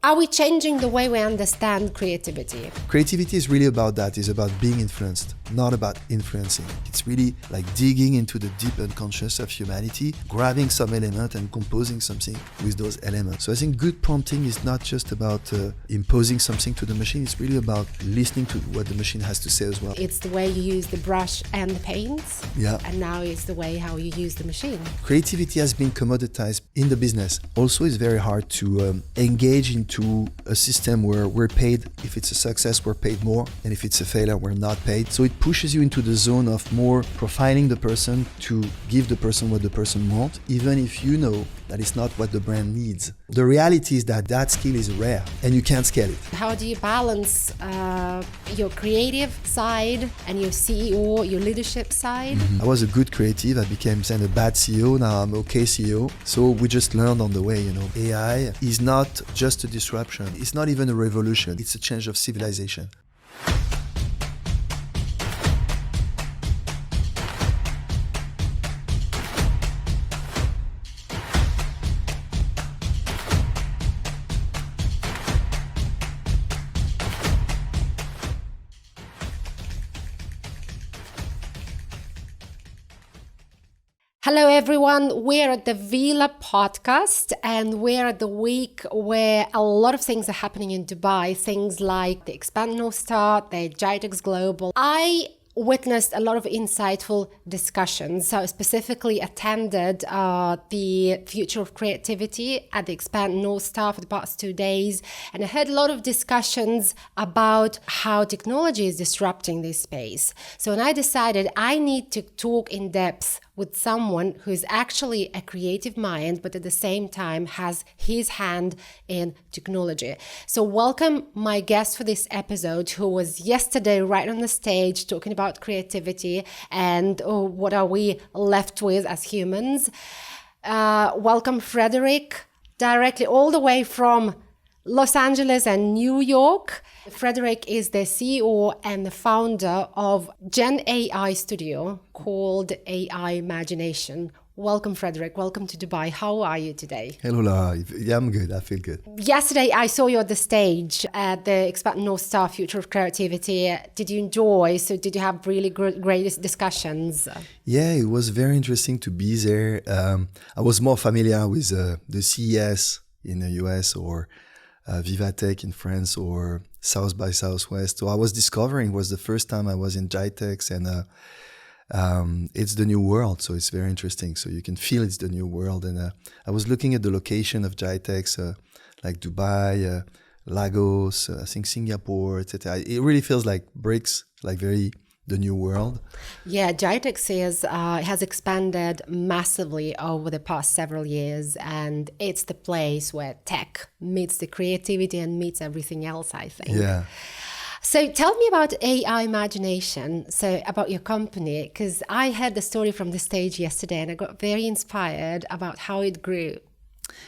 Are we changing the way we understand creativity? Creativity is really about that. It's about being influenced, not about influencing. It's really like digging into the deep unconscious of humanity, grabbing some element and composing something with those elements. So I think good prompting is not just about imposing something to the machine. It's really about listening to what the machine has to say as well. It's the way you use the brush and the paints. Yeah. And now it's the way how you use the machine. Creativity has been commoditized in the business. Also, it's very hard to engage into a system where we're paid. If it's a success, we're paid more. And if it's a failure, we're not paid. So it pushes you into the zone of more profiling the person to give the person what the person wants, even if you know that it's not what the brand needs. The reality is that that skill is rare and you can't scale it. How do you balance your creative side and your CEO, your leadership side? I was a good creative. I became then a bad CEO. Now I'm okay CEO. So we just learned on the way, AI is not just a disruption. It's not even a revolution. It's a change of civilization. Hello everyone, we're at the Veela Podcast and we're at the week where a lot of things are happening in Dubai, things like the Expand North Star, the GITEX Global. I witnessed a lot of insightful discussions. So I specifically attended the Future of Creativity at the Expand North Star for the past 2 days. And I heard a lot of discussions about how technology is disrupting this space. So when I decided I need to talk in depth with someone who is actually a creative mind, but at the same time has his hand in technology. So welcome my guest for this episode, who was yesterday right on the stage talking about creativity and what are we left with as humans. Welcome Frederic, directly all the way from Los Angeles and New York. Frederic is the CEO and the founder of Gen AI studio called AI Magination. Welcome, Frederic. Welcome to Dubai. How are you today? Hello, Lara. Yeah, I'm good. I feel good. Yesterday, I saw you at the stage at the Expand North Star Future of Creativity. Did you enjoy? So did you have really great discussions? Yeah, it was very interesting to be there. I was more familiar with the CES in the US or Viva Tech in France or South by Southwest. So I was discovering, it was the first time I was in GITEX, and it's the new world. So it's very interesting. So you can feel it's the new world. And I was looking at the location of GITEX, like Dubai, Lagos, I think Singapore, etc. It really feels like bricks, like very the new world. Yeah, GITEX has expanded massively over the past several years, and it's the place where tech meets the creativity and meets everything else, I think. Yeah. So tell me about AI Imagination, so about your company, because I heard the story from the stage yesterday and I got very inspired about how it grew.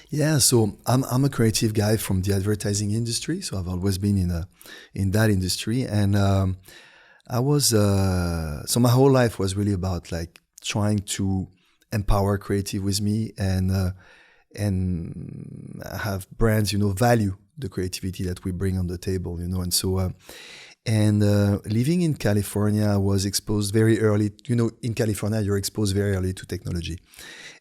Yeah, so I'm a creative guy from the advertising industry, so I've always been in that industry, and I was so my whole life was really about like trying to empower creative with me and have brands, value the creativity that we bring on the table, and so living in California, I was exposed very early. In California, you're exposed very early to technology,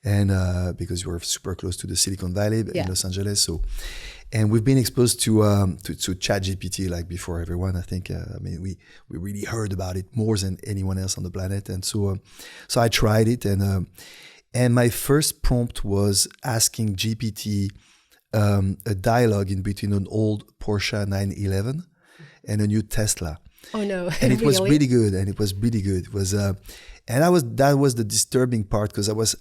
and because you're super close to the Silicon Valley in Los Angeles, so. And we've been exposed to ChatGPT like before everyone. I think we really heard about it more than anyone else on the planet. And so I tried it, and my first prompt was asking GPT a dialogue in between an old Porsche 911 and a new Tesla. Oh no! And it was really good. It was that was the disturbing part, because I was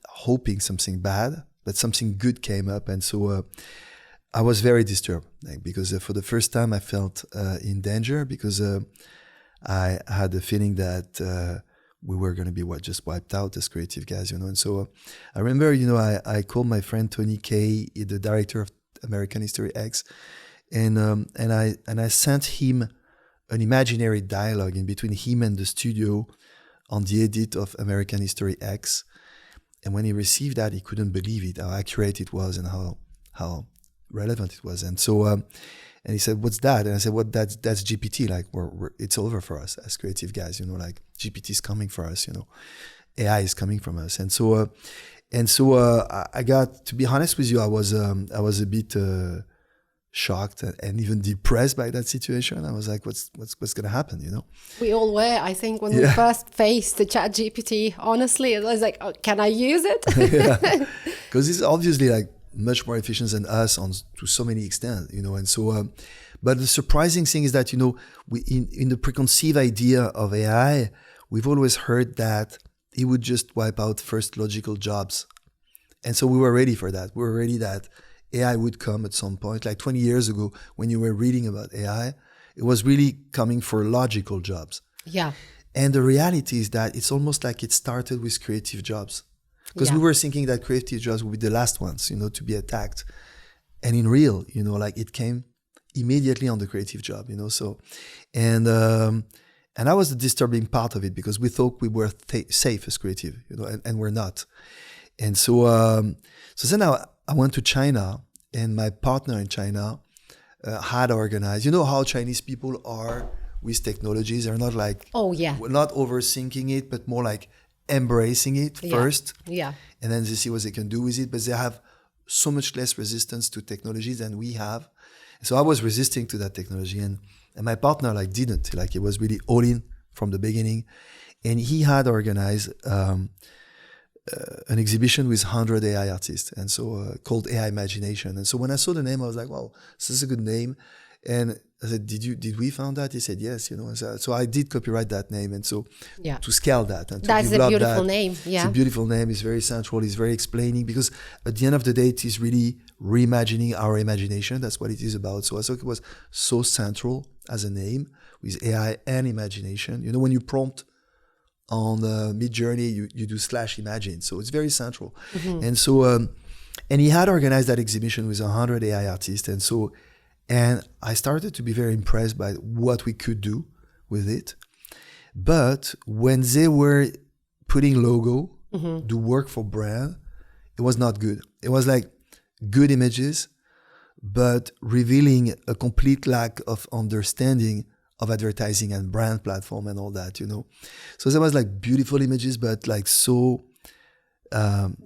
hoping something bad, but something good came up, and so. I was very disturbed, because for the first time I felt in danger, because I had the feeling that we were going to be just wiped out as creative guys, And so I remember, I called my friend Tony Kaye, the director of American History X, and I sent him an imaginary dialogue in between him and the studio on the edit of American History X. And when he received that, he couldn't believe it, how accurate it was, and how relevant it was. And so, and he said, "What's that?" And I said, "What? That's GPT. Like, it's over for us as creative guys. Like GPT is coming for us. AI is coming from us." And so, I got, to be honest with you, I was a bit shocked and even depressed by that situation. I was like, "What's going to happen?" We all were, I think, when we first faced the Chat GPT. Honestly, I was like, "Oh, can I use it?" Because it's obviously like much more efficient than us to so many extent, And so, but the surprising thing is that we in the preconceived idea of AI, we've always heard that it would just wipe out first logical jobs, and so we were ready for that. We were ready that AI would come at some point. Like 20 years ago, when you were reading about AI, it was really coming for logical jobs. Yeah. And the reality is that it's almost like it started with creative jobs. Because we were thinking that creative jobs would be the last ones, to be attacked. And in real, like it came immediately on the creative job, So, and that was the disturbing part of it, because we thought we were safe as creative, and we're not. And so, then I went to China, and my partner in China had organized. You know how Chinese people are with technologies? They're not like, not overthinking it, but more like embracing it first. Yeah. And then they see what they can do with it. But they have so much less resistance to technology than we have. So I was resisting to that technology, and my partner didn't. He was really all in from the beginning. And he had organized an exhibition with 100 AI artists, and so called AI Imagination. And so when I saw the name, I was like, "Wow, this is a good name." And I said, "Did we found that?" He said, "Yes." So I did copyright that name, and so to scale that and to that's develop a beautiful that, name. Yeah, it's a beautiful name. It's very central. It's very explaining, because at the end of the day, it is really reimagining our imagination. That's what it is about. So I thought it was so central as a name, with AI and imagination. When you prompt on Midjourney, you do /imagine. So it's very central. Mm-hmm. And so, and he had organized that exhibition with 100 AI artists. And I started to be very impressed by what we could do with it. But when they were putting logo, do work for brand, it was not good. It was like good images, but revealing a complete lack of understanding of advertising and brand platform and all that, So there was beautiful images, but so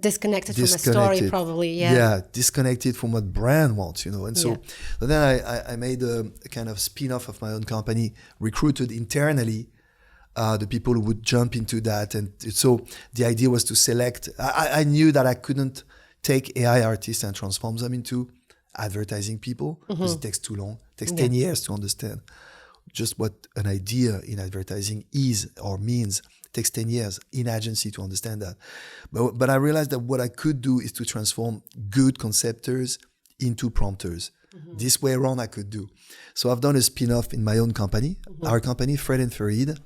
disconnected from the story, probably. Yeah, disconnected from what brand wants, And so then I made a kind of spin-off of my own company, recruited internally the people who would jump into that. And so the idea was to select. I knew that I couldn't take AI artists and transform them into advertising people, because it takes too long. It takes 10 years to understand just what an idea in advertising is or means. It takes 10 years in agency to understand that. But I realized that what I could do is to transform good conceptors into prompters. This way around I could do. So I've done a spin-off in my own company. Our company, Fred and Farid,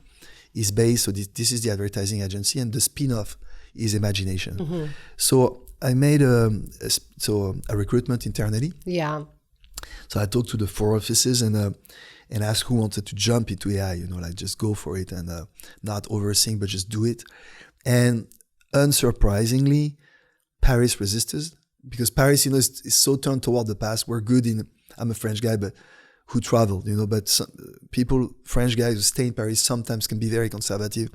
is based, so this is the advertising agency, and the spin-off is Imagination. So I made a recruitment internally. Yeah. So I talked to the 4 offices and asked who wanted to jump into AI, just go for it and not overthink, but just do it. And unsurprisingly, Paris resisted, because Paris, is so turned toward the past. We're good I'm a French guy, but who traveled, but some French guys who stay in Paris sometimes can be very conservative.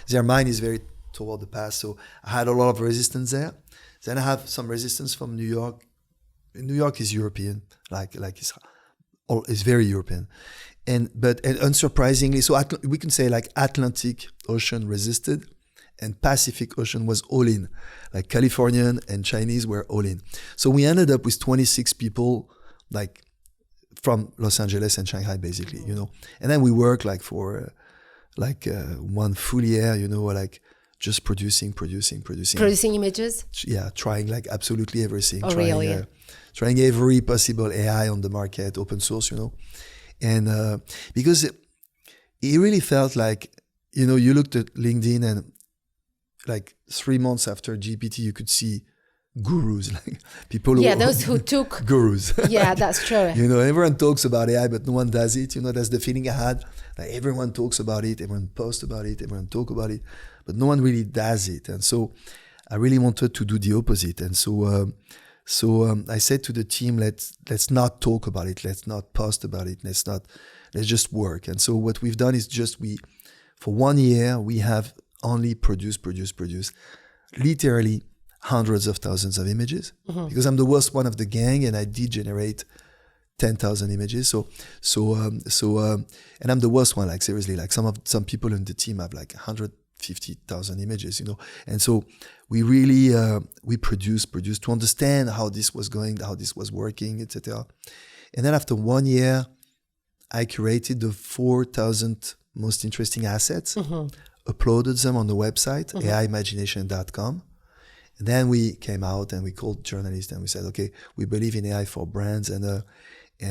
Their mind is very toward the past. So I had a lot of resistance there. Then I have some resistance from New York. New York is European, it's very European. But unsurprisingly, so we can say Atlantic Ocean resisted, and Pacific Ocean was all in. Californian and Chinese were all in. So we ended up with 26 people, from Los Angeles and Shanghai, basically, And then we work for one full year, just producing. Producing images? Yeah, trying absolutely everything. Oh, really? Trying every possible AI on the market, open source, And because it really felt you looked at LinkedIn and 3 months after GPT, you could see gurus, people those who took gurus. Yeah, that's true. Everyone talks about AI, but no one does it. That's the feeling I had. Everyone talks about it, everyone posts about it, everyone talk about it, but no one really does it. And so I really wanted to do the opposite. And so So I said to the team, let's not talk about it, let's not post about it, let's just work. And so what we've done is for 1 year, we have only produced literally hundreds of thousands of images, because I'm the worst one of the gang, and I did generate 10,000 images. And I'm the worst one, like seriously, like some people in the team have like 150,000 images, And so we really, we produced to understand how this was going, how this was working, etc. And then after 1 year, I curated the 4,000 most interesting assets, uploaded them on the website, reimagination.com. And then we came out and we called journalists and we said, okay, we believe in AI for brands, and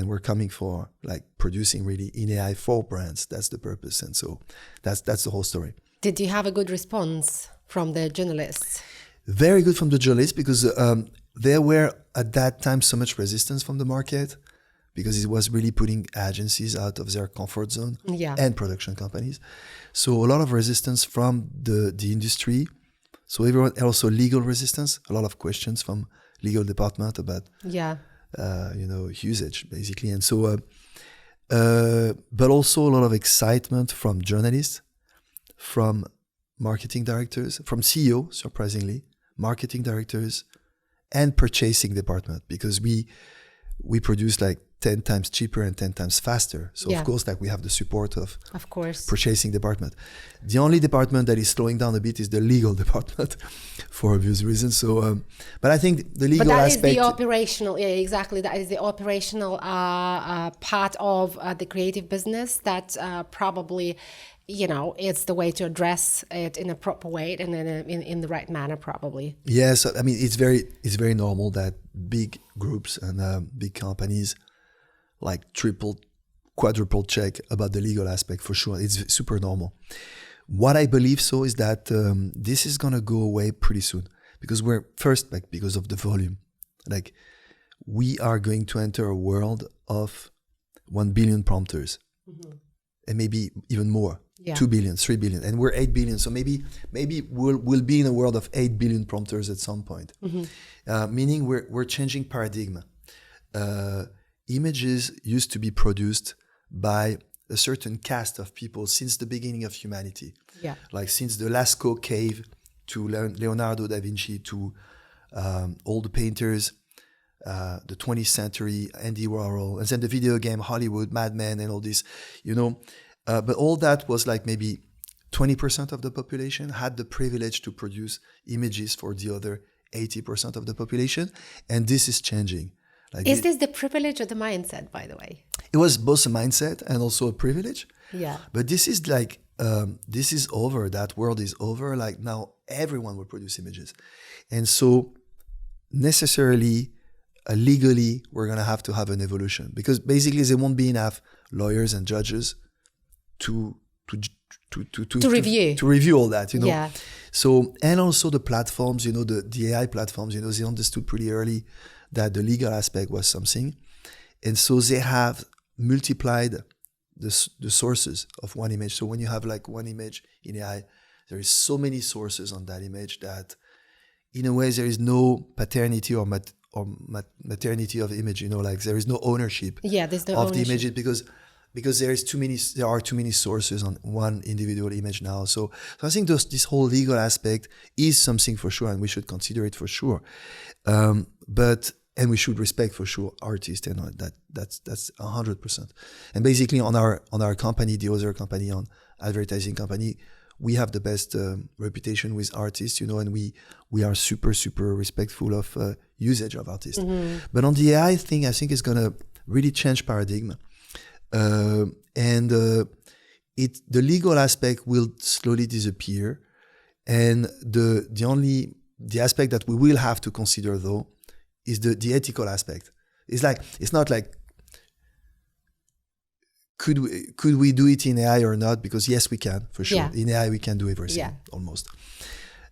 we're coming for like producing really in AI for brands. That's the purpose. And so that's the whole story. Did you have a good response from the journalists? Very good from the journalists, because there were at that time so much resistance from the market, because it was really putting agencies out of their comfort zone and production companies. So a lot of resistance from the industry. So everyone, also legal resistance, a lot of questions from legal department about usage basically. And so, but also a lot of excitement from journalists, from marketing directors, from CEO, surprisingly, marketing directors, and purchasing department, because we produce like 10 times cheaper and 10 times faster. So of course, like we have the support of purchasing department. The only department that is slowing down a bit is the legal department for obvious reasons. So, but I think the legal aspect... But that is the operational, exactly. That is the operational part of the creative business that probably, it's the way to address it in a proper way and in the right manner, probably. Yes, I mean, it's very normal that big groups and big companies like triple, quadruple check about the legal aspect, for sure. It's super normal. What I believe so is that this is going to go away pretty soon, because because of the volume. Like, we are going to enter a world of 1 billion prompters, and maybe even more. 2 billion, 3 billion, and we're 8 billion. So maybe we'll be in a world of 8 billion prompters at some point. Meaning we're changing paradigm. Images used to be produced by a certain cast of people since the beginning of humanity. Like since the Lascaux cave to Leonardo da Vinci to all the painters, the 20th century, Andy Warhol, and then the video game, Hollywood, Mad Men, and all this, But all that was like maybe 20% of the population had the privilege to produce images for the other 80% of the population. And this is changing. Like, is this the privilege or the mindset, by the way? It was both a mindset and also a privilege. Yeah. But this is like, this is over. That world is over. Like now everyone will produce images. And so necessarily, legally, we're going to have an evolution, because basically there won't be enough lawyers and judges to review all that, So, and also the platforms, the AI platforms, they understood pretty early that the legal aspect was something. And so they have multiplied the sources of one image. So when you have like one image in AI, there is so many sources on that image that in a way there is no paternity or maternity of image, like there is no ownership there's no of ownership. the images, because there are too many sources on one individual image now. So I think this whole legal aspect is something for sure, and we should consider it for sure. And we should respect for sure artists, and that's 100%. And basically on our company, the other company, on advertising company, we have the best reputation with artists, and we are super, super respectful of usage of artists. But on the AI thing, I think it's going to really change paradigm. And the legal aspect will slowly disappear, and the aspect that we will have to consider though is the ethical aspect. It's not like could we do it in AI or not? Because yes, we can, for sure. In AI we can do everything almost.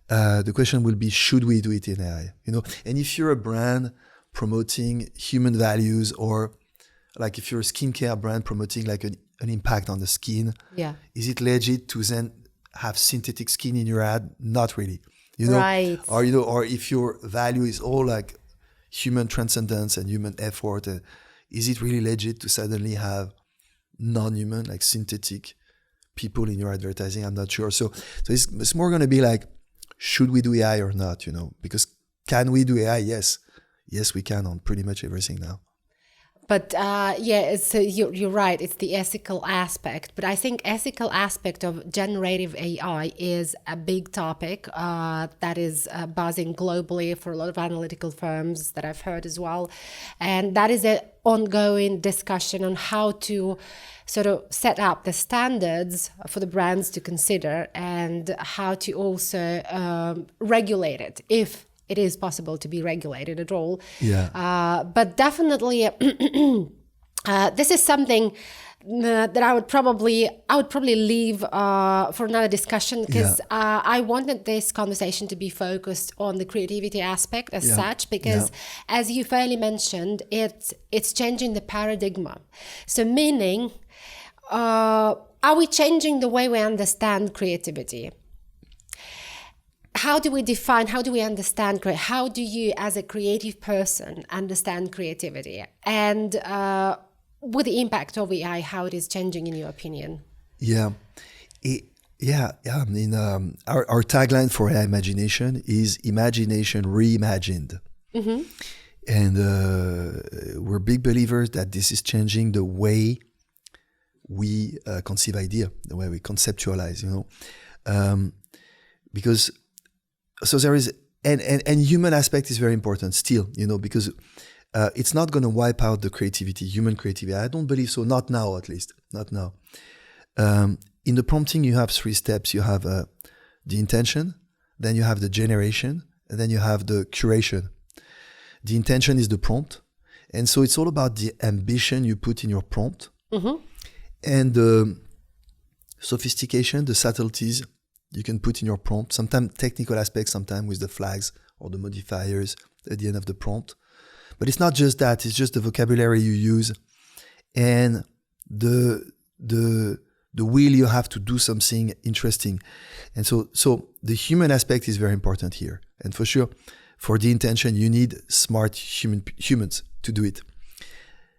The question will be, should we do it in AI? And if you're a brand promoting human values, or like if you're a skincare brand promoting like an impact on the skin, is it legit to then have synthetic skin in your ad? Not really, Right. Or if your value is all like human transcendence and human effort. Is it really legit to suddenly have non-human, like synthetic people in your advertising? I'm not sure. So it's more going to be like, should we do AI or not? Because can we do AI? Yes, we can on pretty much everything now. But you're right. It's the ethical aspect. But I think ethical aspect of generative AI is a big topic that is buzzing globally for a lot of analytical firms that I've heard as well. And that is an ongoing discussion on how to sort of set up the standards for the brands to consider and how to also regulate it if it is possible to be regulated at all. Yeah. But definitely, this is something that I would probably leave for another discussion, because I wanted this conversation to be focused on the creativity aspect as such, because as you fairly mentioned, it's changing the paradigm. So meaning, are we changing the way we understand creativity? How do we define, how do we understand, how do you as a creative person understand creativity? And with the impact of AI, how it is changing in your opinion? I mean, our tagline for AI Imagination is imagination reimagined. Mm-hmm. And we're big believers that this is changing the way we conceive idea, the way we conceptualize, because so there is, and human aspect is very important still, because it's not going to wipe out the creativity, human creativity. I don't believe so, not now at least, not now. In the prompting, you have 3 steps. You have the intention, then you have the generation, and then you have the curation. The intention is the prompt. And so it's all about the ambition you put in your prompt, mm-hmm. and the sophistication, the subtleties you can put in your prompt, sometimes technical aspects, sometimes with the flags or the modifiers at the end of the prompt. But it's not just that, it's just the vocabulary you use and the will you have to do something interesting. And so the human aspect is very important here. And for sure, for the intention, you need smart humans to do it.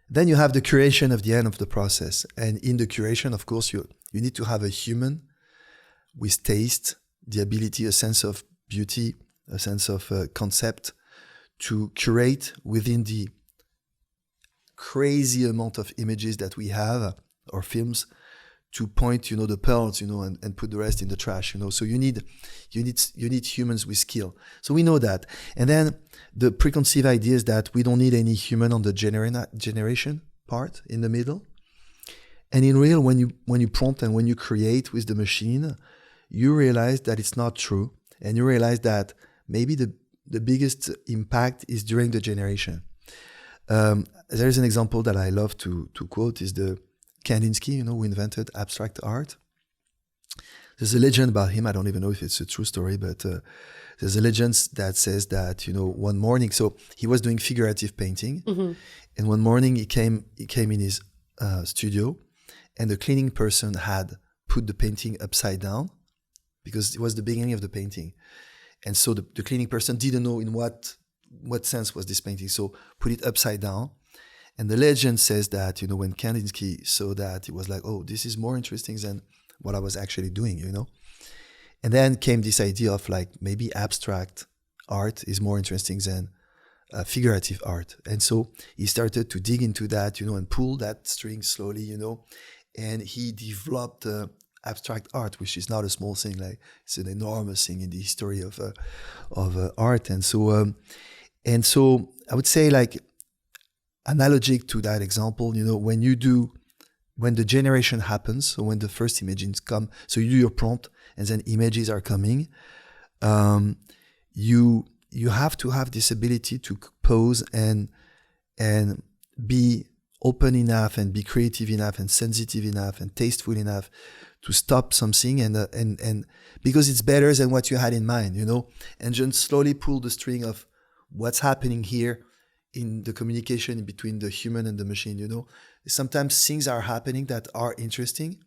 Then you have the curation of the end of the process. And in the curation, of course, you need to have a human with taste, the ability, a sense of beauty, a sense of concept to curate within the crazy amount of images that we have or films to point, the pearls, and put the rest in the trash, So you need humans with skill. So we know that. And then the preconceived idea is that we don't need any human on the generation part in the middle. And in real, when you prompt and when you create with the machine, you realize that it's not true. And you realize that maybe the biggest impact is during the generation. There is an example that I love to quote is the Kandinsky, who invented abstract art. There's a legend about him. I don't even know if it's a true story, but there's a legend that says that, one morning, so he was doing figurative painting. Mm-hmm. And one morning he came in his studio, and the cleaning person had put the painting upside down because it was the beginning of the painting. And so the cleaning person didn't know in what sense was this painting, so put it upside down. And the legend says that, when Kandinsky saw that, he was like, oh, this is more interesting than what I was actually doing, And then came this idea of like, maybe abstract art is more interesting than figurative art. And so he started to dig into that, and pull that string slowly, and he developed abstract art, which is not a small thing, like it's an enormous thing in the history of art. And so I would say, like, analogic to that example, when the generation happens, so when the first images come, so you do your prompt and then images are coming, you have to have this ability to pose and be open enough and be creative enough and sensitive enough and tasteful enough to stop something and because it's better than what you had in mind, and just slowly pull the string of what's happening here in the communication between the human and the machine. Sometimes things are happening that are interesting,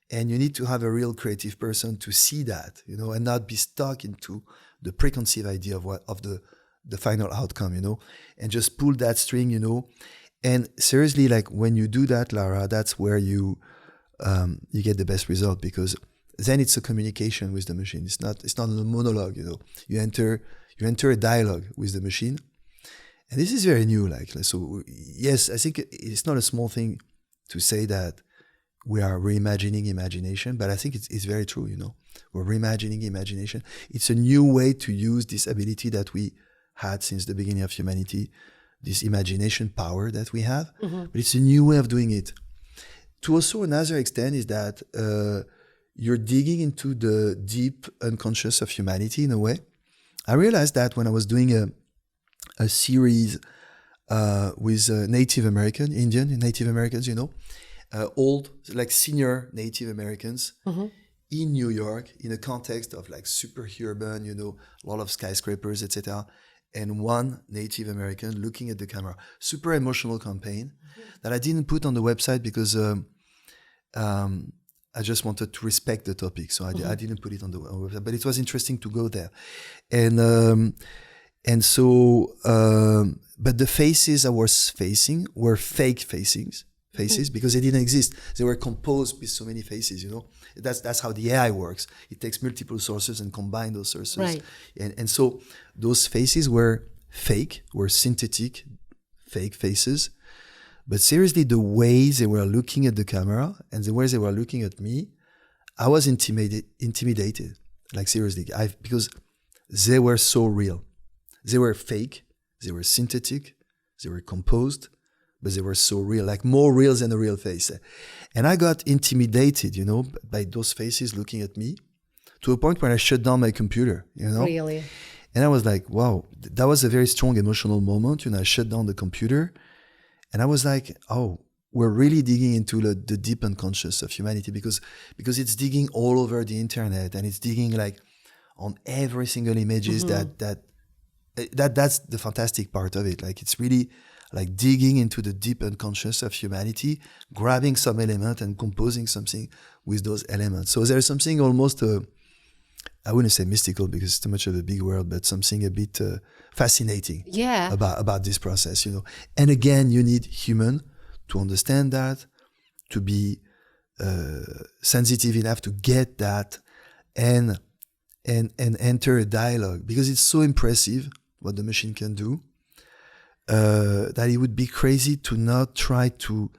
and you need to have a real creative person to see that, and not be stuck into the preconceived idea of the final outcome, and just pull that string, And seriously, like when you do that, Lara, that's where you get the best result, because then it's a communication with the machine. It's not a monologue, You enter a dialogue with the machine, and this is very new. So yes, I think it's not a small thing to say that we are reimagining imagination, but I think it's very true. We're reimagining imagination. It's a new way to use this ability that we had since the beginning of humanity, this imagination power that we have, but it's a new way of doing it. To also another extent is that you're digging into the deep unconscious of humanity in a way. I realized that when I was doing a series with Indian Native Americans, old, like senior Native Americans in New York, in a context of like super urban, a lot of skyscrapers, etc. And one Native American looking at the camera. Super emotional campaign that I didn't put on the website because I just wanted to respect the topic. So I didn't put it on the website, but it was interesting to go there. And so, but the faces I was facing were fake faces because they didn't exist. They were composed with so many faces, That's how the AI works. It takes multiple sources and combine those sources. Right. And so those faces were synthetic, fake faces. But seriously, the ways they were looking at the camera and the ways they were looking at me, I was intimidated. Like seriously, because they were so real. They were fake, they were synthetic, they were composed, but they were so real, like more real than a real face. And I got intimidated, by those faces looking at me, to a point where I shut down my computer, Really? And I was like, wow, that was a very strong emotional moment. I shut down the computer, and I was like, oh, we're really digging into the deep unconscious of humanity, because it's digging all over the internet, and it's digging like on every single images that's the fantastic part of it. Like it's really like digging into the deep unconscious of humanity, grabbing some element and composing something with those elements. So there's something almost, I wouldn't say mystical because it's too much of a big word, but something a bit fascinating about this process, And again, you need human to understand that, to be sensitive enough to get that, and enter a dialogue, because it's so impressive what the machine can do, that it would be crazy to not try to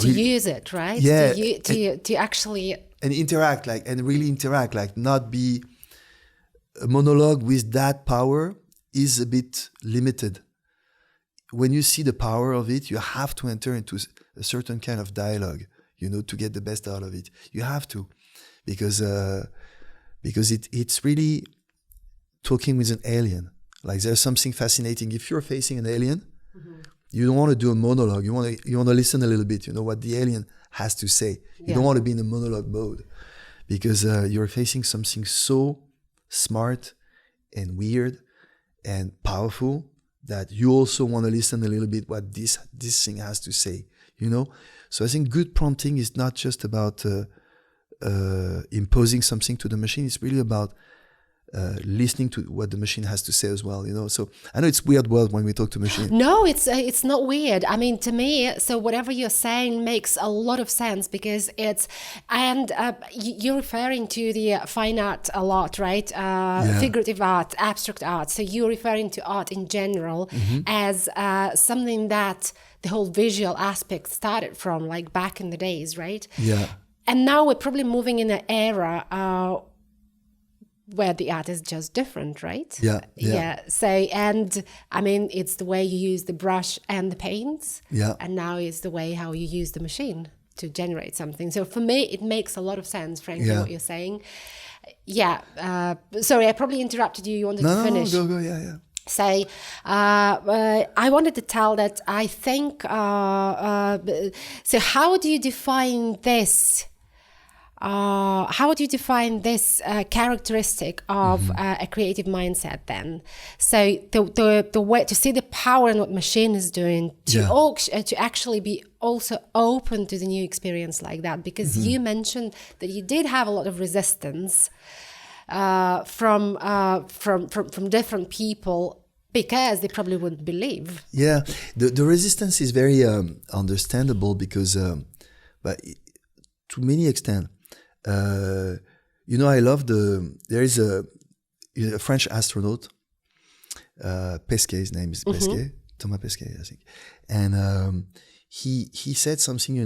use it, right? Yeah, to actually and interact, really interact, not be a monologue with that power is a bit limited. When you see the power of it, you have to enter into a certain kind of dialogue, to get the best out of it. You have to, because it's really talking with an alien. Like there's something fascinating. If you're facing an alien, you don't want to do a monologue. You want to listen a little bit. What the alien has to say. You don't want to be in a monologue mode, because you're facing something so smart and weird and powerful that you also want to listen a little bit what this thing has to say. So I think good prompting is not just about imposing something to the machine. It's really about listening to what the machine has to say as well, So I know it's weird word when we talk to machine. No, it's not weird. I mean, to me, so whatever you're saying makes a lot of sense, because you're referring to the fine art a lot, right? Figurative art, abstract art. So you're referring to art in general as something that the whole visual aspect started from, like back in the days, right? Yeah. And now we're probably moving in an era where the art is just different, right? Yeah. So, and I mean, it's the way you use the brush and the paints. Yeah. And now it's the way how you use the machine to generate something. So for me, it makes a lot of sense, frankly, what you're saying. Yeah. Sorry, I probably interrupted you. You wanted to finish. No, go. Yeah. So I wanted to tell that I think, so how do you define this? How would you define this characteristic of a creative mindset then? So the way to see the power in what machine is doing, to actually be also open to the new experience like that, because you mentioned that you did have a lot of resistance from different people Because they probably wouldn't believe. Yeah, the resistance is very understandable because, but to many extent, I love there is a French astronaut, Pesquet, his name is Pesquet, Thomas Pesquet, I think. And he said something,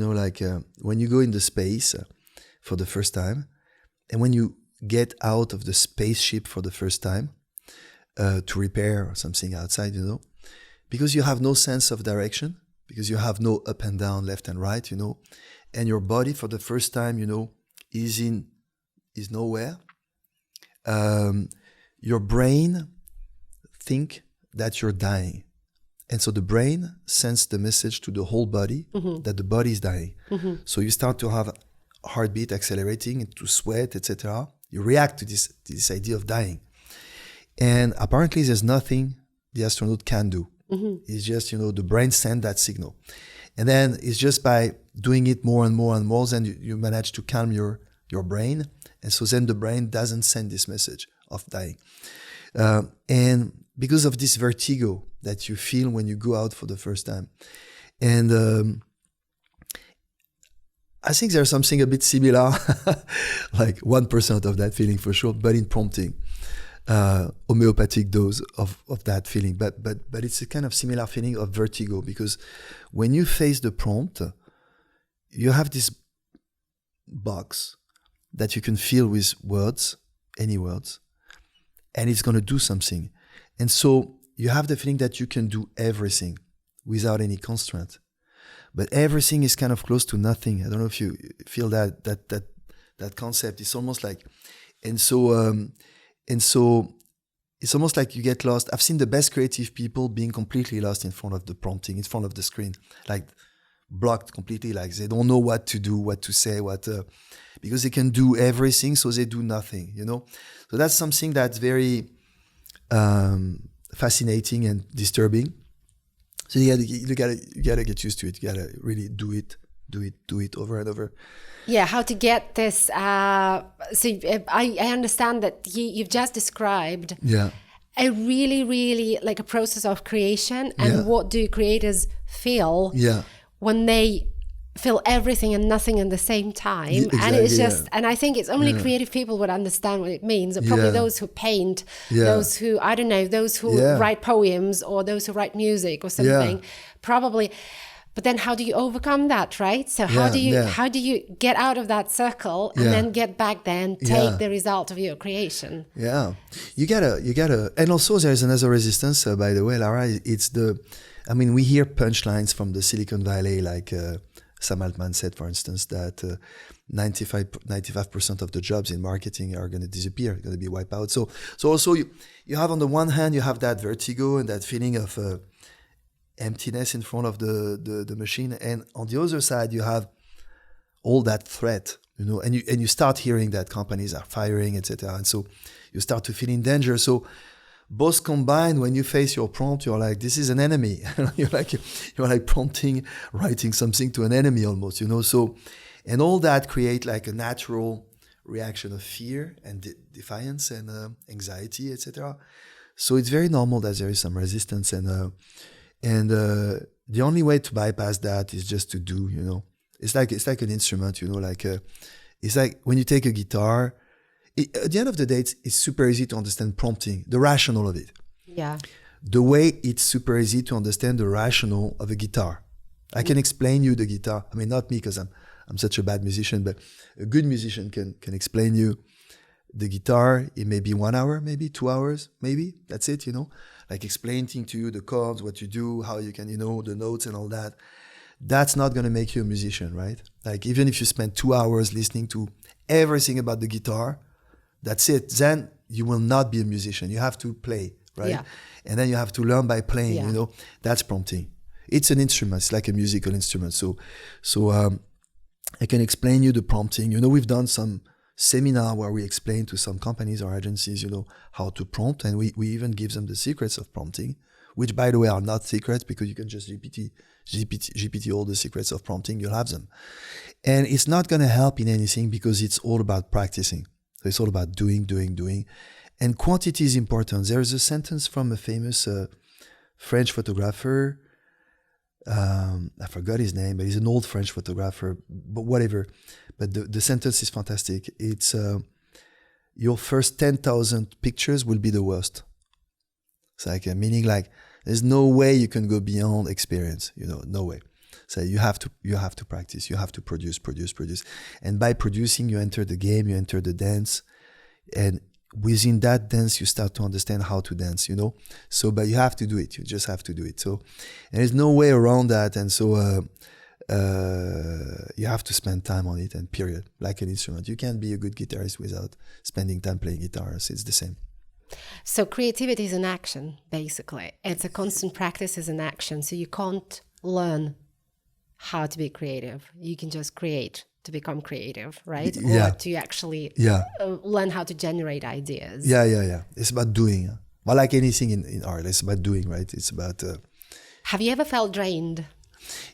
when you go into space for the first time, and when you get out of the spaceship for the first time, to repair something outside, because you have no sense of direction, because you have no up and down, left and right, and your body for the first time, is nowhere. Your brain think that you're dying. And so the brain sends the message to the whole body that the body is dying. So you start to have heartbeat accelerating, to sweat, etc. You react to this idea of dying. And apparently there's nothing the astronaut can do. It's just, the brain sends that signal. And then it's just by doing it more and more and more, then you manage to calm your brain. And so then the brain doesn't send this message of dying. And because of this vertigo that you feel when you go out for the first time. And I think there's something a bit similar, like 1% of that feeling for sure, but in prompting. Homeopathic dose of that feeling, but it's a kind of similar feeling of vertigo, because when you face the prompt, you have this box that you can fill with words, any words, and it's going to do something. And so you have the feeling that you can do everything without any constraint, but everything is kind of close to nothing. I don't know if you feel that concept. It's almost like, and so it's almost like you get lost. I've seen the best creative people being completely lost in front of the prompting, in front of the screen, like blocked completely, like they don't know what to do, what to say, because they can do everything, so they do nothing, So that's something that's very fascinating and disturbing. So you gotta get used to it. You gotta really do it over and over. Yeah, how to get this. So I understand that you've just described a really, really like a process of creation, and what do creators feel when they feel everything and nothing at the same time. Exactly, and it's just, and I think it's only creative people would understand what it means. Probably those who paint, those who, I don't know, those who write poems or those who write music or something, probably. But then how do you overcome that, right? So how do you get out of that circle and then get back there and take the result of your creation? Yeah. You gotta, and also there's another resistance, by the way, Lara, we hear punchlines from the Silicon Valley, like Sam Altman said, for instance, that 95% of the jobs in marketing are going to disappear, going to be wiped out. So also you have, on the one hand, you have that vertigo and that feeling of emptiness in front of the machine, and on the other side you have all that threat, and you start hearing that companies are firing, etc., and so you start to feel in danger. So both combined, when you face your prompt, you're like, this is an enemy. you're like prompting, writing something to an enemy almost, so, and all that create like a natural reaction of fear and defiance and anxiety, etc. So it's very normal that there is some resistance, and the only way to bypass that is just to do, It's like an instrument, it's like when you take a guitar, at the end of the day, it's super easy to understand prompting, the rationale of it. Yeah. The way it's super easy to understand the rationale of a guitar. I can explain you the guitar. I mean, not me, because I'm such a bad musician, but a good musician can explain you the guitar in maybe 1 hour, maybe 2 hours, maybe. That's it, Like explaining to you the chords, what you do, how you can, the notes and all that. That's not going to make you a musician, right? Like even if you spend 2 hours listening to everything about the guitar, that's it. Then you will not be a musician. You have to play, right? Yeah. And then you have to learn by playing, That's prompting. It's an instrument. It's like a musical instrument. So I can explain you the prompting. We've done some seminar where we explain to some companies or agencies, how to prompt, and we even give them the secrets of prompting, which, by the way, are not secrets, because you can just GPT all the secrets of prompting. You'll have them, and it's not going to help in anything, because it's all about practicing. So it's all about doing, And quantity is important. There is a sentence from a famous French photographer. I forgot his name, but he's an old French photographer, but whatever. But the sentence is fantastic. It's your first 10,000 pictures will be the worst. It's like meaning like there's no way you can go beyond experience, no way. So you have to practice, you have to produce. And by producing, you enter the game, you enter the dance. And within that dance, you start to understand how to dance, So, but you have to do it. You just have to do it. So, and there's no way around that. And so, you have to spend time on it, and period. Like an instrument, you can't be a good guitarist without spending time playing guitars. It's the same. So creativity is an action, basically. It's a constant practice, is an action. So you can't learn how to be creative. You can just create to become creative, right? Yeah. Or to actually learn how to generate ideas. Yeah. It's about doing. Well, like anything in art, it's about doing, right? It's about... Have you ever felt drained?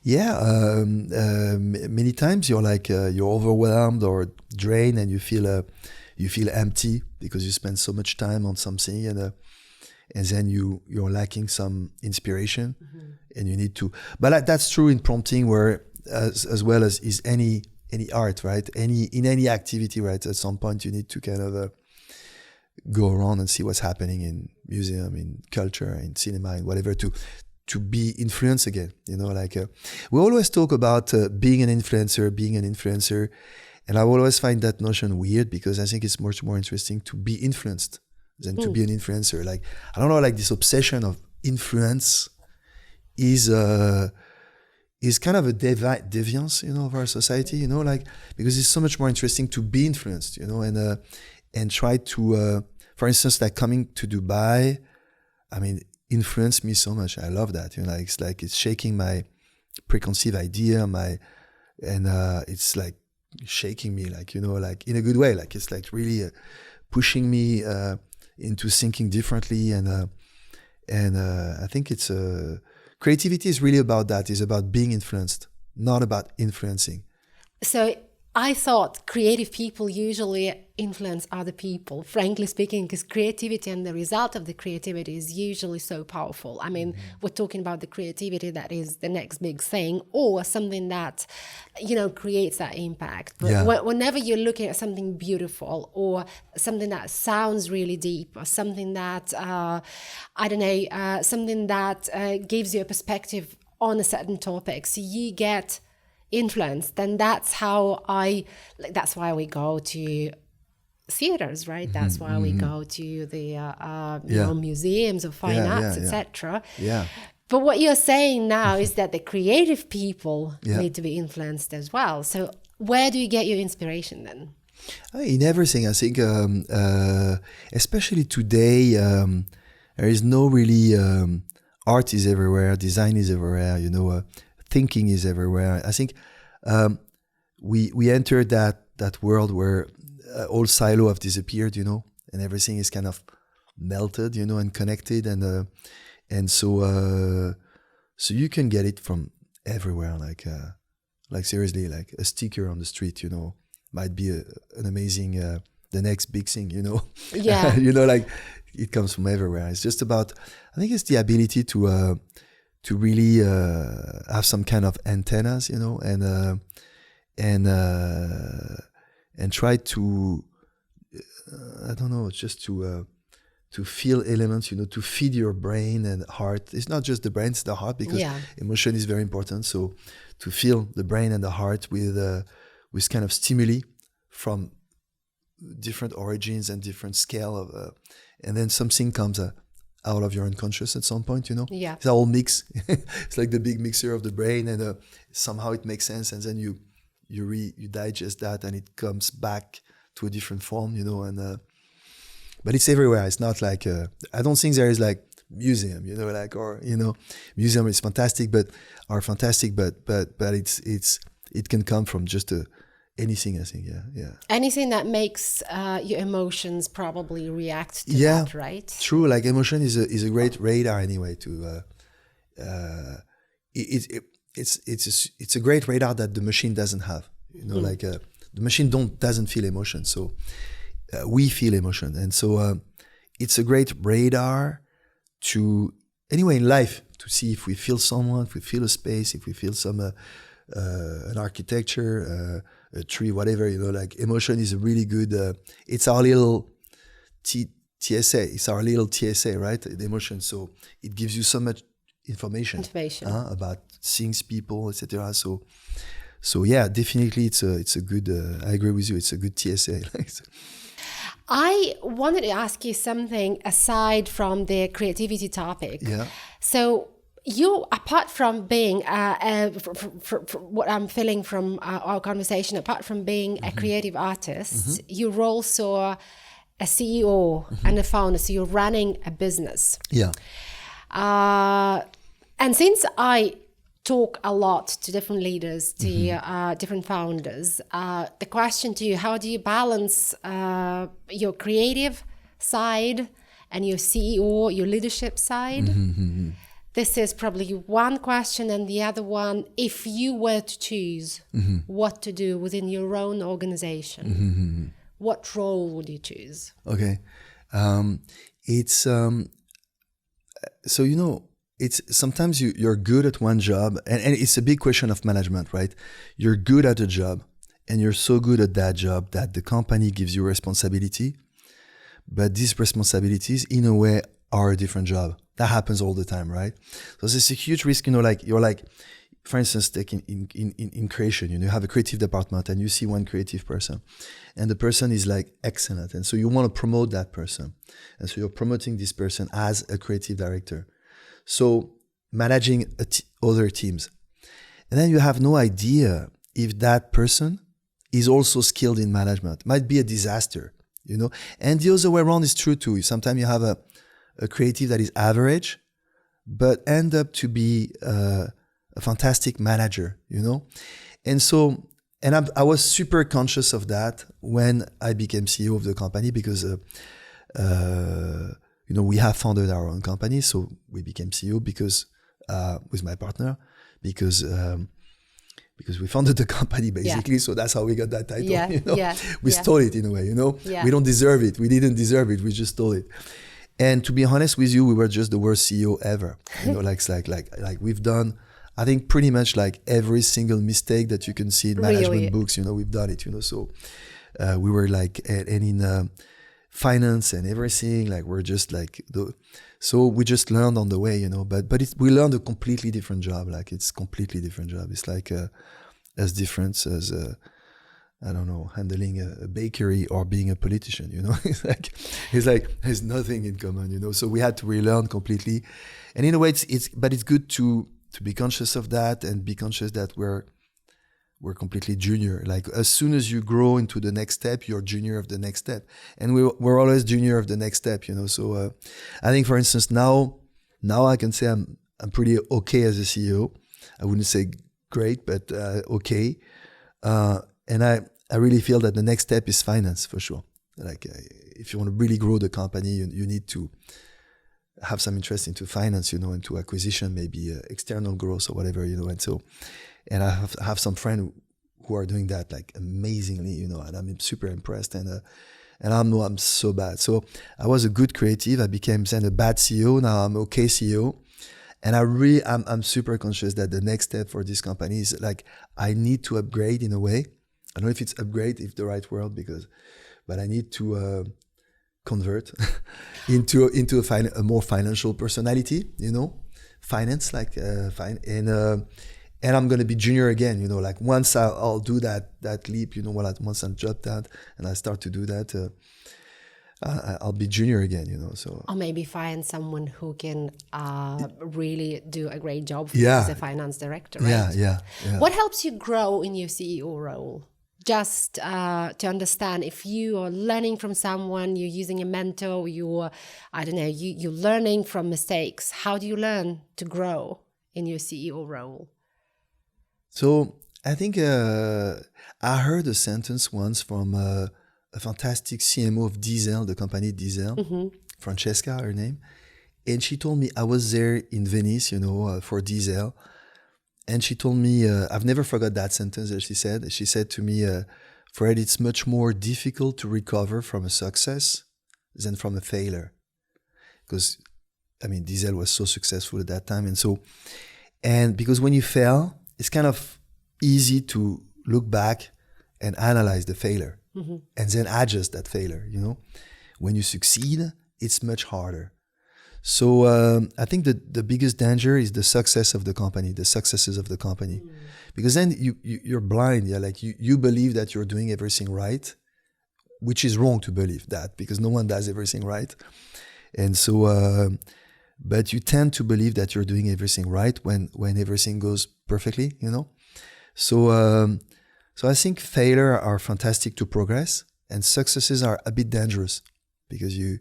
Yeah. Many times you're like, you're overwhelmed or drained, and you feel empty because you spend so much time on something, and then you're lacking some inspiration, and you need to. But that's true in prompting, where as well as is any art, right? In any activity, right? At some point, you need to kind of go around and see what's happening in museum, in culture, in cinema, in whatever, to be influenced again. We always talk about being an influencer. And I will always find that notion weird, because I think it's much more interesting to be influenced than to be an influencer. Like, I don't know, like this obsession of influence is kind of a deviance, of our society, because it's so much more interesting to be influenced, and try to, for instance, like coming to Dubai, influenced me so much. I love that, it's shaking my preconceived idea, it's like shaking me, in a good way, it's like really pushing me into thinking differently, and I think it's creativity is really about that. It's about being influenced, not about influencing. So I thought creative people usually influence other people, frankly speaking, because creativity and the result of the creativity is usually so powerful. We're talking about the creativity that is the next big thing, or something that, creates that impact. But whenever you're looking at something beautiful, or something that sounds really deep, or something that, something that gives you a perspective on a certain topic, so you get influenced, then that's why we go to theaters, right? That's why we go to the museums of fine arts, etc. Yeah. But what you're saying now is that the creative people need to be influenced as well. So where do you get your inspiration then? In everything, I think, especially today, there is no really art is everywhere, design is everywhere, thinking is everywhere. I think we entered that world where all silo have disappeared, and everything is kind of melted, and connected, and so you can get it from everywhere. Like seriously, like a sticker on the street, might be an amazing the next big thing, Yeah. Like it comes from everywhere. It's just about, I think it's the ability to really have some kind of antennas, and try to, I don't know, just to feel elements, to feed your brain and heart. It's not just the brain, it's the heart, because emotion is very important. So to fill the brain and the heart with kind of stimuli from different origins and different scale of, and then something comes out of your unconscious at some point, Yeah. It's all mix. It's like the big mixer of the brain, and somehow it makes sense, and then you digest that, and it comes back to a different form, and but it's everywhere. It's not like I don't think there is like museum, museum is fantastic, but it can come from just anything, I think. Yeah. Anything that makes your emotions probably react to that, right? True. Like emotion is a great radar anyway. It's a great radar that the machine doesn't have. The machine doesn't feel emotion, so we feel emotion, and so it's a great radar to, anyway, in life, to see if we feel someone, if we feel a space, if we feel some an architecture, a tree, whatever, like emotion is a really good, it's our little TSA, it's our little TSA, right? The emotion. So it gives you so much information about things, people, etc. So yeah, definitely it's a good, I agree with you, it's a good TSA. I wanted to ask you something aside from the creativity topic. Yeah. So you, apart from being, what I'm feeling from our conversation, apart from being a creative artist, you're also a CEO and a founder. So you're running a business. Yeah. And since I talk a lot to different leaders, to different founders, the question to you, how do you balance your creative side and your CEO, your leadership side? This is probably one question. And the other one, if you were to choose what to do within your own organization, what role would you choose? Okay. It's, so, it's sometimes you're good at one job, and it's a big question of management, right? You're good at a job, and you're so good at that job that the company gives you responsibility, but these responsibilities, in a way, are a different job. That happens all the time, right? So there's a huge risk, like you're like, for instance, take in creation, you have a creative department, and you see one creative person, and the person is like excellent, and so you want to promote that person, and so you're promoting this person as a creative director. So managing other teams. And then you have no idea if that person is also skilled in management. It might be a disaster, And the other way around is true too. Sometimes you have a creative that is average, but end up to be a fantastic manager, And so, I was super conscious of that when I became CEO of the company because we have founded our own company, so we became CEO because with my partner, because we founded the company basically. So that's how we got that title. We stole it in a way. We don't deserve it. We didn't deserve it. We just stole it. And to be honest with you, we were just the worst CEO ever. Like we've done, I think, pretty much like every single mistake that you can see in management books. We've done it. So we were like, and in finance and everything, like we're just like so we just learned on the way, but we learned a completely different job. Like it's completely different job. It's like as different as I don't know, handling a bakery or being a politician, it's like there's nothing in common, so we had to relearn completely. And in a way but it's good to be conscious of that and be conscious that we're completely junior. Like as soon as you grow into the next step, you're junior of the next step. And we're always junior of the next step, So I think, for instance, now I can say I'm pretty okay as a CEO. I wouldn't say great, but okay. And I really feel that the next step is finance for sure. Like if you want to really grow the company, you need to have some interest into finance, into acquisition, maybe external growth or whatever, And so, and I have some friends who are doing that like amazingly, and I'm super impressed. And I'm so bad. So I was a good creative. I became then a bad CEO. Now I'm okay CEO. And I'm super conscious that the next step for this company is like, I need to upgrade in a way. I don't know if it's upgrade, if the right word, but I need to convert into a more financial personality, finance, like and I'm going to be junior again, like once I'll do that leap, once I'm dropped that and I start to do that, I'll be junior again, so. Or maybe find someone who can really do a great job for you as a finance director, right? Yeah. What helps you grow in your CEO role? Just to understand, if you are learning from someone, you're using a mentor, you're learning from mistakes. How do you learn to grow in your CEO role? So I think I heard a sentence once from a fantastic CMO of Diesel, the company Diesel, Francesca, her name. And she told me, I was there in Venice, for Diesel. And she told me, I've never forgot that sentence that she said. She said to me, Fred, it's much more difficult to recover from a success than from a failure. because diesel was so successful at that time, and because when you fail, it's kind of easy to look back and analyze the failure and then adjust that failure. When you succeed, it's much harder. So I think the biggest danger is the successes of the company, because then you're blind. You believe that you're doing everything right, which is wrong to believe that, because no one does everything right. And so, but you tend to believe that you're doing everything right when everything goes perfectly, So I think failure are fantastic to progress, and successes are a bit dangerous because you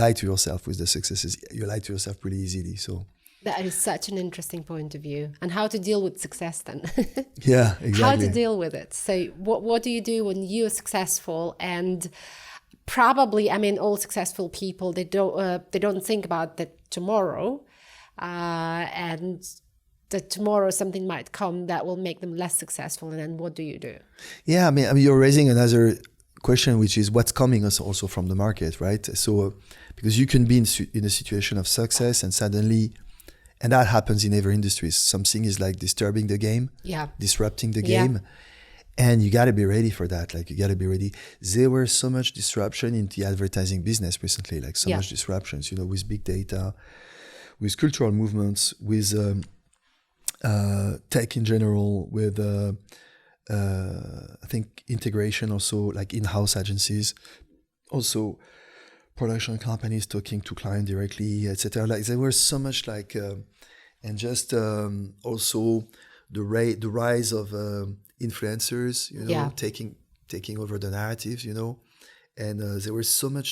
lie to yourself with the successes. You lie to yourself pretty easily. So that is such an interesting point of view. And how to deal with success then? Yeah, exactly. How to deal with it. So what do you do when you're successful? And probably, all successful people, they don't think about the tomorrow, and that tomorrow something might come that will make them less successful. And then what do you do? Yeah, you're raising another question, which is what's coming us also from the market, right? So because you can be in a situation of success and suddenly, and that happens in every industry, something is like disturbing the game, disrupting the game, and you got to be ready for that. You got to be ready. There were so much disruption in the advertising business recently, much disruptions, with big data, with cultural movements, with tech in general, with I think integration also, in-house agencies, also production companies talking to client directly, etc. There were so much and just also the rise of influencers, taking over the narrative, and there was so much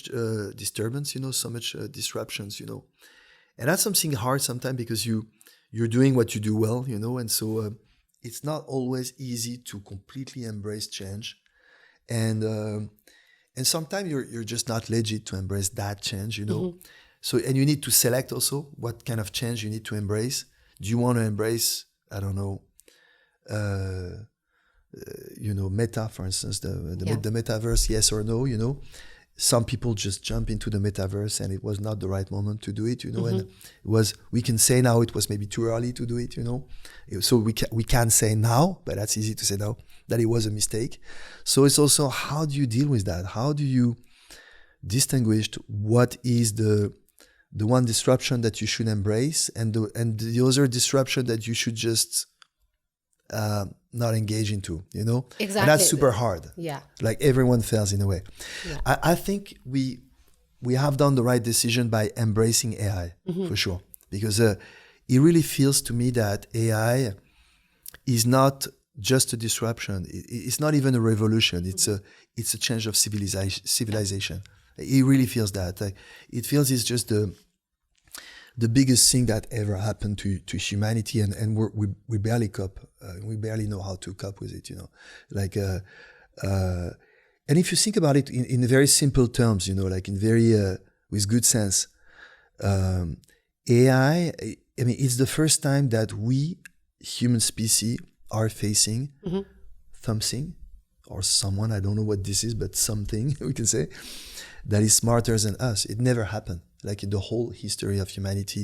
disturbance, so much disruptions, and that's something hard sometimes because you're doing what you do well, and so it's not always easy to completely embrace change, and sometimes you're just not legit to embrace that change, So, and you need to select also what kind of change you need to embrace. Do you want to embrace, I don't know, Meta, for instance, the metaverse, yes or no, Some people just jump into the metaverse and it was not the right moment to do it, and we can say now it was maybe too early to do it, So we can say now, but that's easy to say now, that it was a mistake. So it's also, how do you deal with that? How do you distinguish what is the one disruption that you should embrace and the other disruption that you should just not engage into, Exactly. And that's super hard. Yeah. Everyone fails in a way. Yeah. I think we have done the right decision by embracing AI, for sure, because it really feels to me that AI is not just a disruption. It's not even a revolution. It's a change of civilization. It really feels that. It feels it's just the biggest thing that ever happened to humanity, and we barely cope. We barely know how to cope with it, and if you think about it in very simple terms, in very with good sense, AI. It's the first time that we, human species, are facing something or someone. I don't know what this is, but something we can say that is smarter than us. It never happened. In the whole history of humanity,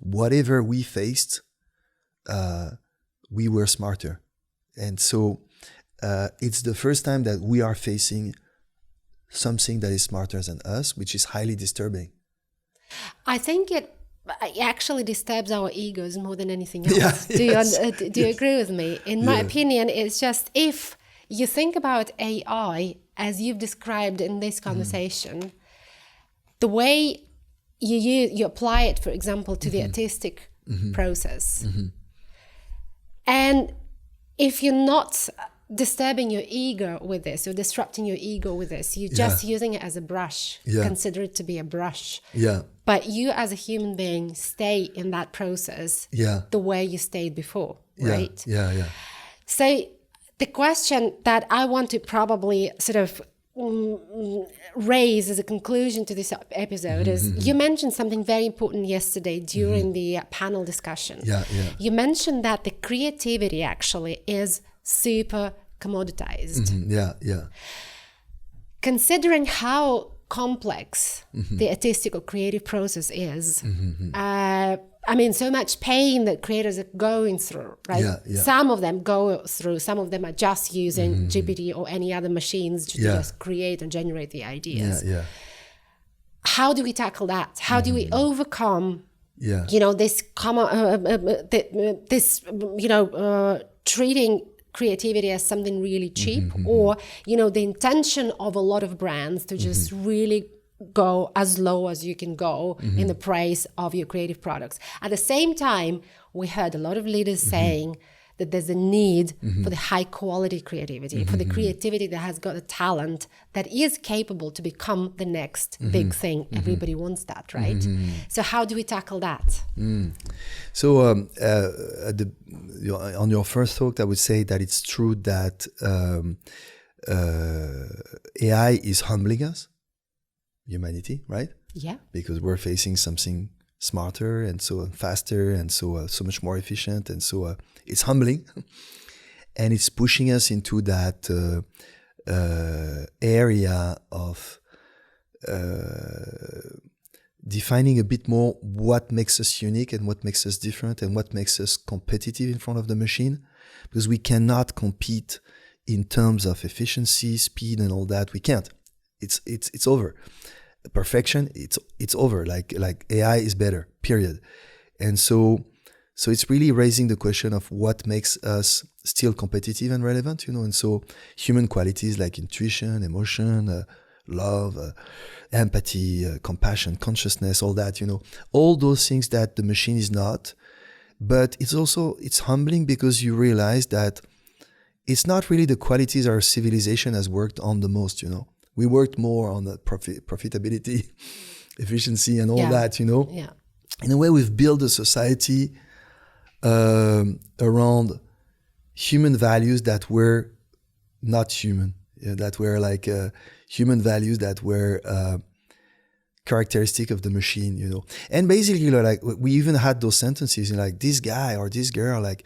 whatever we faced, we were smarter. And so it's the first time that we are facing something that is smarter than us, which is highly disturbing. I think it actually disturbs our egos more than anything else. Yeah, do you agree with me? In my opinion, it's just, if you think about AI as you've described in this conversation, the way you apply it, for example, to the artistic process. And if you're not disturbing your ego with this, or disrupting your ego with this, you're just using it as a brush. Consider it to be a brush. But you as a human being stay in that process the way you stayed before, right? So the question that I want to probably sort of raise as a conclusion to this episode is, you mentioned something very important yesterday during the panel discussion. You mentioned that the creativity actually is super commoditized. Considering how complex the artistic or creative process is, I mean, so much pain that creators are going through, right? Yeah. Some of them go through, some of them are just using GPT or any other machines to just create and generate the ideas. Yeah. How do we tackle that? How do we overcome, this treating creativity as something really cheap, or, the intention of a lot of brands to just really go as low as you can go in the price of your creative products. At the same time, we heard a lot of leaders saying that there's a need for the high quality creativity, for the creativity that has got a talent that is capable to become the next big thing. Everybody wants that, right? So how do we tackle that? So on your first thought, I would say that it's true that AI is humbling us, humanity, right? Yeah. Because we're facing something smarter and so faster and so much more efficient, and so it's humbling, and it's pushing us into that area of defining a bit more what makes us unique and what makes us different and what makes us competitive in front of the machine, because we cannot compete in terms of efficiency, speed, and all that. We can't. It's over. Perfection, it's over. Like AI is better, period. And so it's really raising the question of what makes us still competitive and relevant, and so human qualities like intuition, emotion, love, empathy, compassion, consciousness, all that, all those things that the machine is not. But it's humbling because you realize that it's not really the qualities our civilization has worked on the most, We worked more on the profitability, efficiency, and all that, Yeah. In a way, we've built a society around human values that were not human, that were like human values that were characteristic of the machine, And basically, like we even had those sentences, like this guy or this girl, like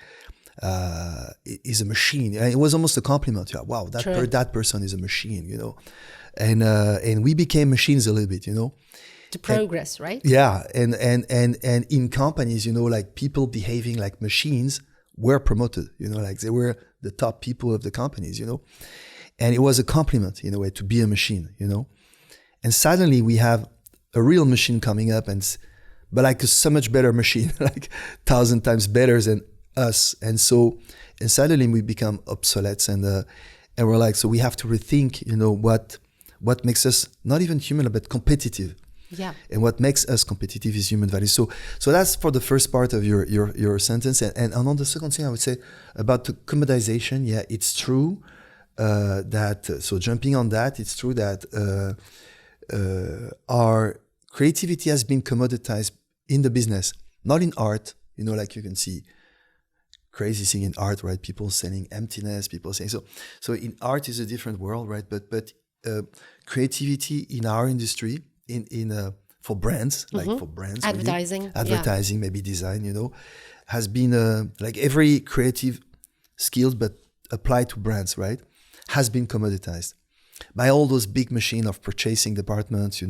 is a machine. And it was almost a compliment. Yeah, wow, that person is a machine, And we became machines a little bit, To progress, right? Yeah, and in companies, like people behaving like machines were promoted, like they were the top people of the companies, And it was a compliment in a way to be a machine, And suddenly we have a real machine coming up, but like a so much better machine, like 1,000 times better than us, and suddenly we become obsolete, and we're like, so we have to rethink, what makes us not even human but competitive. Yeah. And what makes us competitive is human values. So that's for the first part of your sentence. And on the second thing, I would say about the commoditization. Yeah, it's true that. So jumping on that, it's true that our creativity has been commoditized in the business, not in art. Like you can see crazy thing in art, right? People selling emptiness. People saying so. In art is a different world, right? But creativity in our industry, for brands, like for brands, advertising, maybe design, has been like every creative skill, but applied to brands, right, has been commoditized by all those big machine of purchasing departments,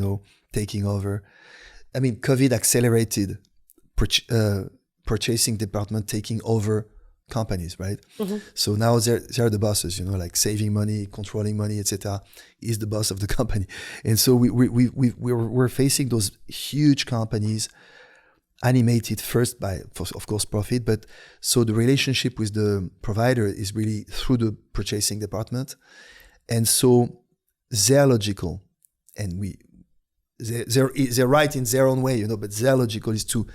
taking over. I mean, COVID accelerated purchasing department taking over companies, right? So now they're the bosses, like saving money, controlling money, etc. is the boss of the company. And so we're facing those huge companies animated first by, of course, profit, but so the relationship with the provider is really through the purchasing department. And so they're logical, and they're right in their own way, but their logical is to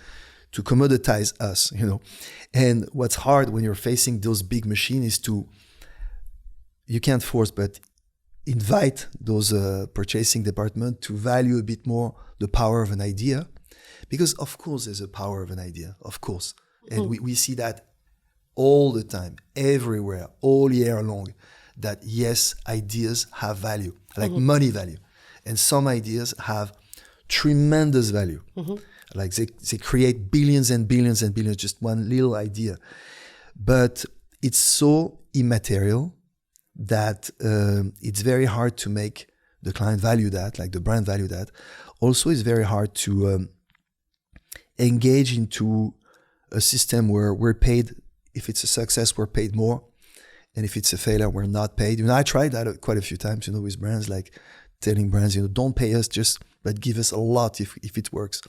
commoditize us, And what's hard when you're facing those big machines is you can't force, but invite those purchasing department to value a bit more the power of an idea, because of course there's a power of an idea, of course. And we see that all the time, everywhere, all year long, that yes, ideas have value, like money value. And some ideas have tremendous value. Like they create billions and billions and billions, just one little idea. But it's so immaterial that it's very hard to make the client value that, like the brand value that. Also, it's very hard to engage into a system where we're paid. If it's a success, we're paid more. And if it's a failure, we're not paid. I tried that quite a few times, with brands, like telling brands, don't pay us, but give us a lot if it works.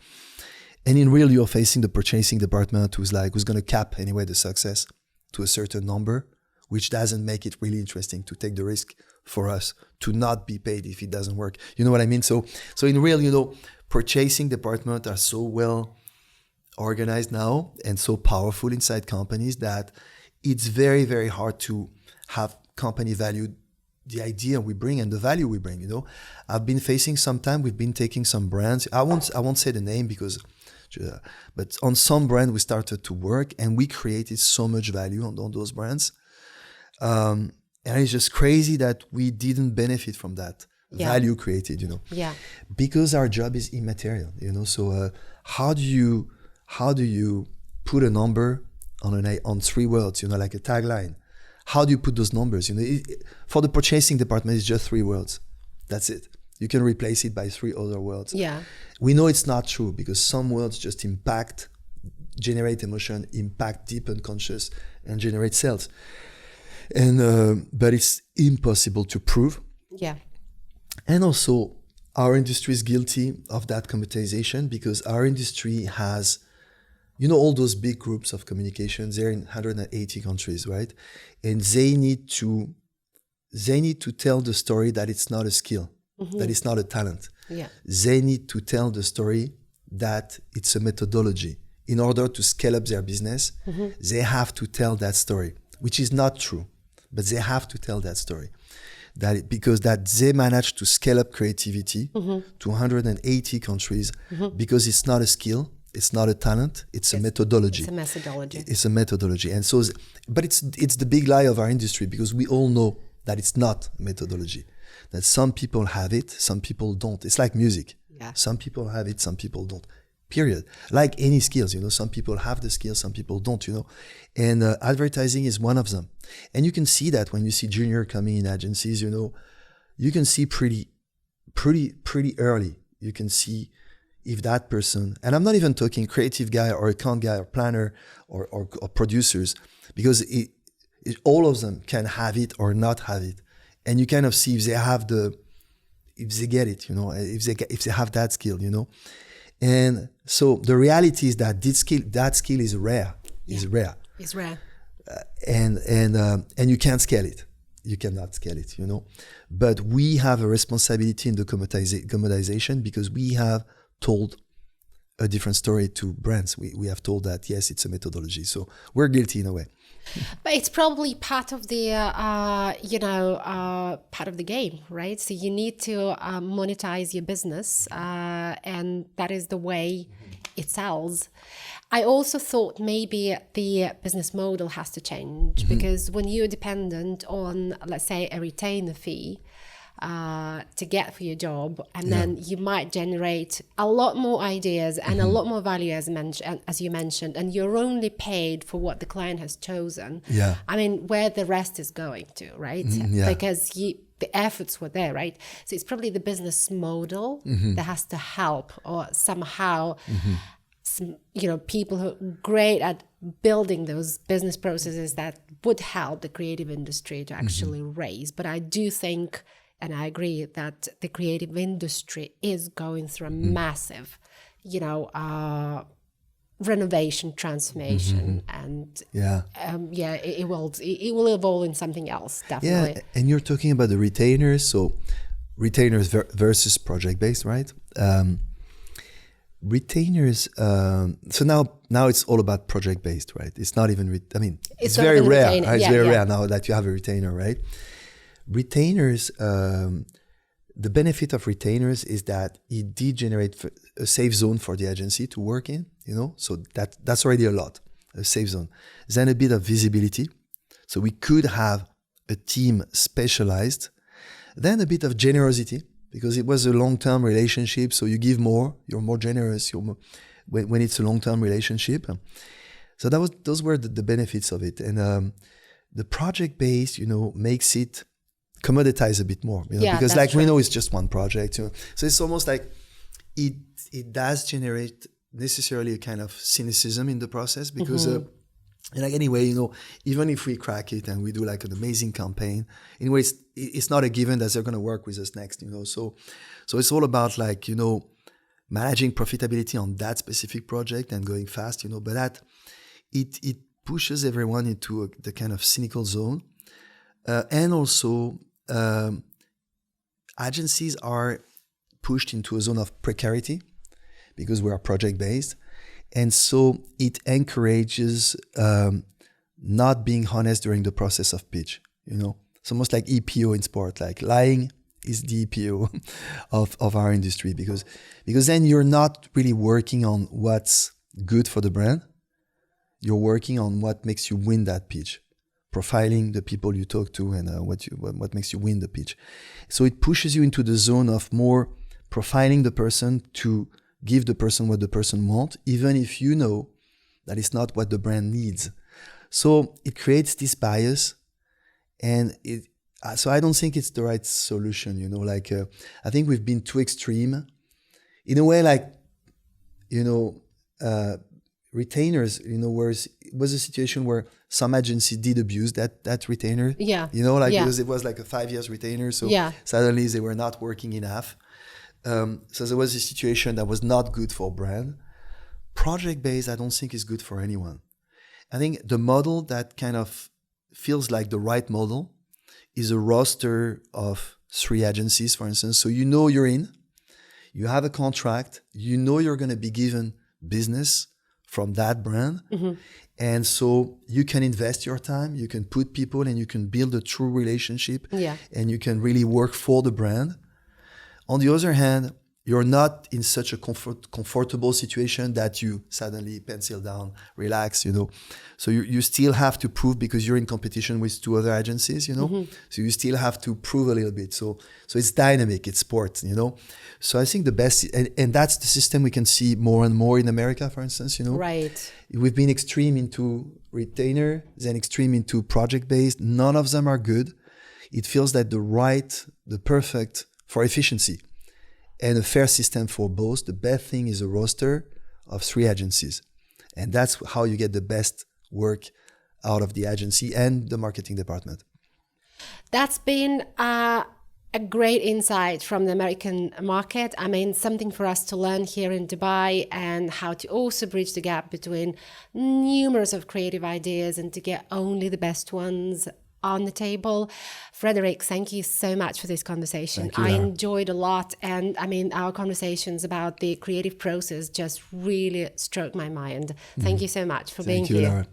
And in real, you're facing the purchasing department who's going to cap anyway the success to a certain number, which doesn't make it really interesting to take the risk for us to not be paid if it doesn't work. You know what I mean? So in real, purchasing department are so well organized now and so powerful inside companies that it's very, very hard to have company value the idea we bring and the value we bring. I've been facing sometime, we've been taking some brands. I won't say the name but on some brand we started to work and we created so much value on those brands. And it's just crazy that we didn't benefit from that value created, Yeah. because our job is immaterial, So how do you put a number on 3 words, like a tagline? How do you put those numbers? For the purchasing department, it's just 3 words. That's it. You can replace it by 3 other words. Yeah. We know it's not true because some words just generate emotion, impact deep unconscious, and generate sales. And but it's impossible to prove. Yeah. And also, our industry is guilty of that commoditization because our industry has, all those big groups of communications. They're in 180 countries, right? And they need to tell the story that it's not a skill, that it's not a talent. Yeah. They need to tell the story that it's a methodology. In order to scale up their business, they have to tell that story, which is not true, but they have to tell that story. Because they managed to scale up creativity to 180 countries because it's not a skill, it's not a talent, it's a methodology. It's a methodology. It's a methodology. And so, but it's the big lie of our industry because we all know that it's not a methodology. That some people have it, some people don't. It's like music. Yeah. Some people have it, some people don't. Period. Like any skills, some people have the skills, some people don't, And advertising is one of them. And you can see that when you see junior coming in agencies, you can see pretty early. You can see if that person, and I'm not even talking creative guy or account guy or planner or producers, because all of them can have it or not have it. And you kind of see if they get it, if they have that skill, And so the reality is that that skill is rare. Is rare. It's rare. And you can't scale it. You cannot scale it, But we have a responsibility in the commoditization because we have told a different story to brands. We have told that, yes, it's a methodology. So we're guilty in a way. But it's probably part of the, part of the game, right? So you need to monetize your business, and that is the way it sells. I also thought maybe the business model has to change because when you're dependent on, let's say, a retainer fee to get for your job, and then you might generate a lot more ideas and a lot more value as you mentioned, and you're only paid for what the client has chosen. Yeah. I mean, where the rest is going to, right? Because the efforts were there, right? So it's probably the business model that has to help, or somehow people who are great at building those business processes that would help the creative industry to actually raise. But I do think, and I agree, that the creative industry is going through a massive, renovation, transformation, and it will evolve in something else, definitely. Yeah, and you're talking about the retainers, so retainers versus project-based, right? Retainers. So now it's all about project-based, right? It's not even. It's very rare. It's very rare now that you have a retainer, right? Retainers, the benefit of retainers is that it did generate a safe zone for the agency to work in, so that's already a lot, a safe zone. Then a bit of visibility. So we could have a team specialized. Then a bit of generosity because it was a long-term relationship. So you give more, you're more generous when it's a long-term relationship. So those were the benefits of it. And the project-based, makes it commoditize a bit more, because like true. we know it's just one project. So it's almost like it does generate necessarily a kind of cynicism in the process because like anyway, even if we crack it and we do like an amazing campaign, anyway, it's not a given that they're going to work with us next, so it's all about like, managing profitability on that specific project and going fast, but that it pushes everyone into the kind of cynical zone. And also agencies are pushed into a zone of precarity because we are project-based. And so it encourages not being honest during the process of pitch. It's almost like EPO in sport, like lying is the EPO of our industry because then you're not really working on what's good for the brand. You're working on what makes you win that pitch, profiling the people you talk to and what makes you win the pitch. So it pushes you into the zone of more profiling the person to give the person what the person wants, even if you know that it's not what the brand needs. So it creates this bias, and so I don't think it's the right solution. I think we've been too extreme, in a way. Like, retainers. Where it was a situation where some agency did abuse that retainer. Yeah. Because it was like a 5 years retainer, so suddenly they were not working enough. So there was a situation that was not good for brand. Project-based, I don't think is good for anyone. I think the model that kind of feels like the right model is a roster of 3 agencies, for instance. So you're in, you have a contract, you're going to be given business from that brand. And so you can invest your time, you can put people, and you can build a true relationship, and you can really work for the brand. On the other hand, you're not in such a comfortable situation that you suddenly pencil down, relax, So you still have to prove because you're in competition with 2 other agencies, So you still have to prove a little bit. So it's dynamic, it's sport, So I think the best, and that's the system we can see more and more in America, for instance, Right. We've been extreme into retainer, then extreme into project-based. None of them are good. It feels that the perfect for efficiency and a fair system for both. The best thing is a roster of 3 agencies. And that's how you get the best work out of the agency and the marketing department. That's been a great insight from the American market. I mean, something for us to learn here in Dubai, and how to also bridge the gap between numerous of creative ideas and to get only the best ones on the table. Frederic, thank you so much for this conversation. Thank you, I Lara. enjoyed a lot, and I mean, our conversations about the creative process just really struck my mind. Thank you so much for being Thank you, here. Lara.